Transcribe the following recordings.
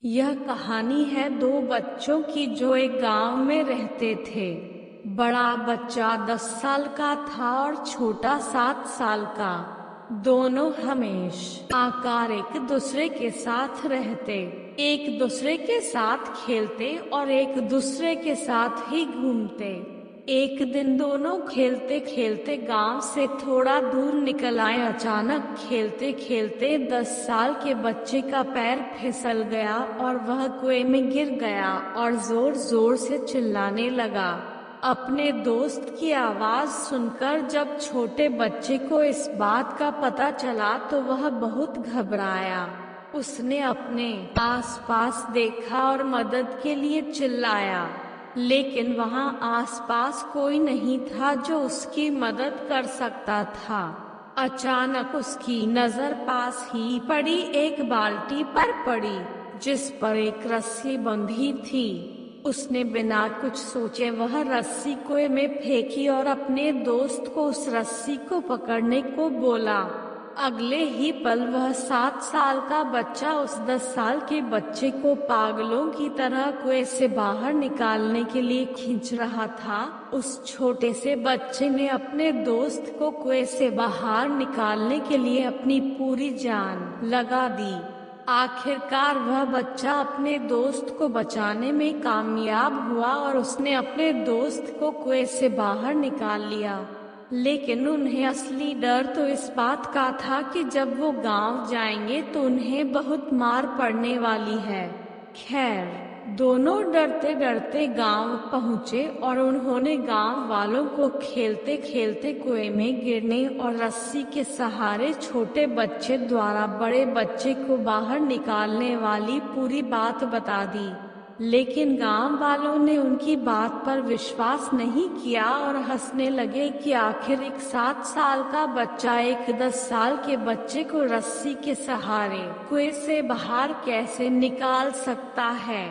यह कहानी है दो बच्चों की जो एक गांव में रहते थे। बड़ा बच्चा 10 साल का था और छोटा 7 साल का। दोनों हमेशा आकार एक दूसरे के साथ रहते, एक दूसरे के साथ खेलते और एक दूसरे के साथ ही घूमते। एक दिन दोनों खेलते खेलते गांव से थोड़ा दूर निकल आए। अचानक खेलते खेलते 10 साल के बच्चे का पैर फिसल गया और वह कुएं में गिर गया और जोर जोर से चिल्लाने लगा। अपने दोस्त की आवाज सुनकर जब छोटे बच्चे को इस बात का पता चला तो वह बहुत घबराया। उसने अपने आसपास देखा और मदद के लिए चिल्लाया, लेकिन वहां आसपास कोई नहीं था जो उसकी मदद कर सकता था। अचानक उसकी नजर पास ही पड़ी एक बाल्टी पर पड़ी, जिस पर एक रस्सी बंधी थी। उसने बिना कुछ सोचे वह रस्सी कुएं में फेंकी और अपने दोस्त को उस रस्सी को पकड़ने को बोला। अगले ही पल वह 7 साल का बच्चा उस 10 साल के बच्चे को पागलों की तरह कुएं से बाहर निकालने के लिए खींच रहा था। उस छोटे से बच्चे ने अपने दोस्त को कुएं से बाहर निकालने के लिए अपनी पूरी जान लगा दी। आखिरकार वह बच्चा अपने दोस्त को बचाने में कामयाब हुआ और उसने अपने दोस्त को कुएं से बाहर निकाल लिया। लेकिन उन्हें असली डर तो इस बात का था कि जब वो गांव जाएंगे तो उन्हें बहुत मार पड़ने वाली है। खैर, दोनों डरते डरते गांव पहुँचे और उन्होंने गांव वालों को खेलते खेलते कुएं में गिरने और रस्सी के सहारे छोटे बच्चे द्वारा बड़े बच्चे को बाहर निकालने वाली पूरी बात बता दी। लेकिन गांव वालों ने उनकी बात पर विश्वास नहीं किया और हंसने लगे कि आखिर एक 7 साल का बच्चा एक 10 साल के बच्चे को रस्सी के सहारे कुएं से बाहर कैसे निकाल सकता है।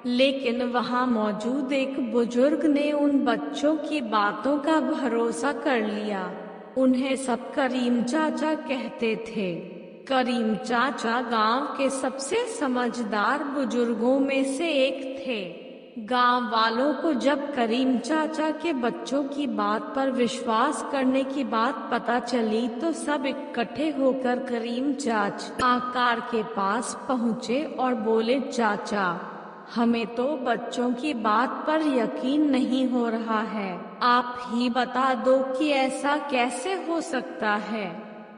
लेकिन वहां मौजूद एक बुजुर्ग ने उन बच्चों की बातों का भरोसा कर लिया। उन्हें सब करीम चाचा कहते थे। करीम चाचा गांव के सबसे समझदार बुजुर्गों में से एक थे। गांव वालों को जब करीम चाचा के बच्चों की बात पर विश्वास करने की बात पता चली तो सब इकट्ठे होकर करीम चाचा आकार के पास पहुँचे और बोले, चाचा, हमें तो बच्चों की बात पर यकीन नहीं हो रहा है। आप ही बता दो कि ऐसा कैसे हो सकता है।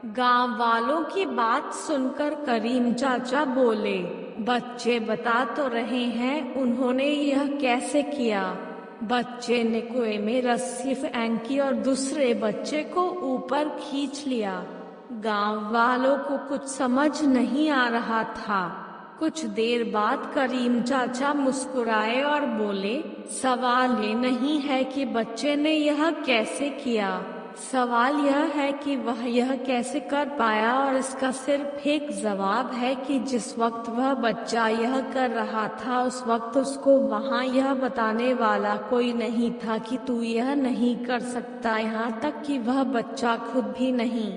गांव वालों की बात सुनकर करीम चाचा बोले, बच्चे बता तो रहे हैं उन्होंने यह कैसे किया। बच्चे ने कुएं में रस्सी फेंकी और दूसरे बच्चे को ऊपर खींच लिया। गांव वालों को कुछ समझ नहीं आ रहा था। कुछ देर बाद करीम चाचा मुस्कुराए और बोले, सवाल ये नहीं है कि बच्चे ने यह कैसे किया, सवाल यह है कि वह यह कैसे कर पाया। और इसका सिर्फ एक जवाब है कि जिस वक्त वह बच्चा यह कर रहा था उस वक्त उसको वहाँ यह बताने वाला कोई नहीं था कि तू यह नहीं कर सकता, यहाँ तक कि वह बच्चा खुद भी नहीं।